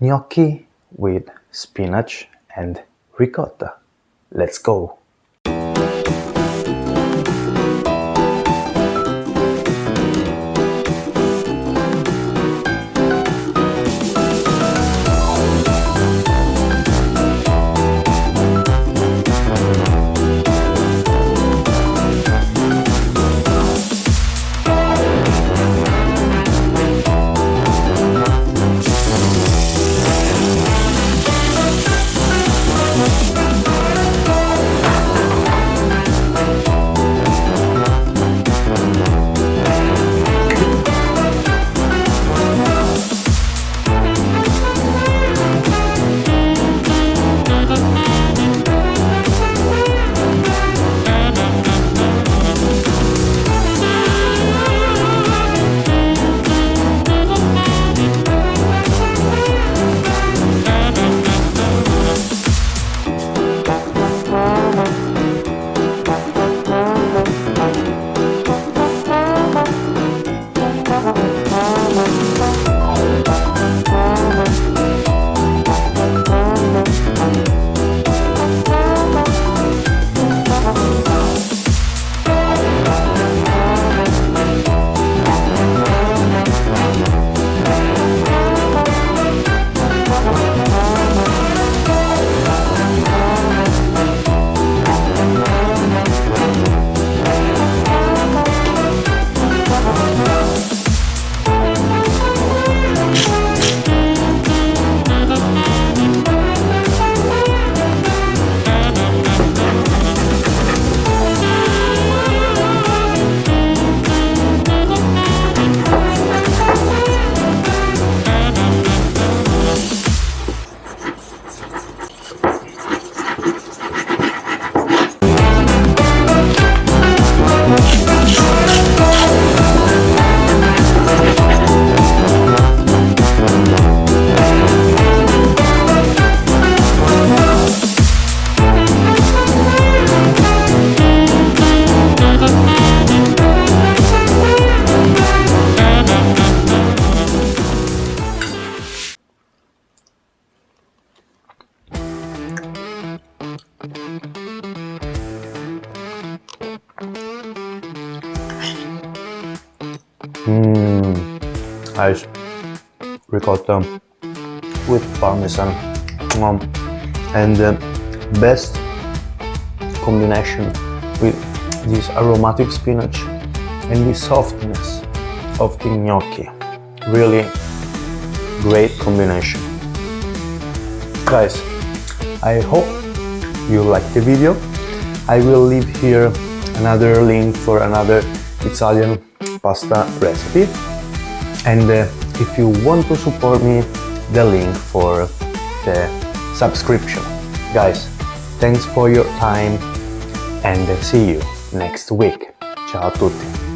gnocchi with spinach and ricotta. Let's go! Nice ricotta with Parmesan, and the best combination with this aromatic spinach and the softness of the gnocchi. Really great combination. Guys, I hope you liked the video. I will leave here another link for another Italian pasta recipe, and if you want to support me, the link for the subscription. Guys, thanks for your time and see you next week. Ciao a tutti!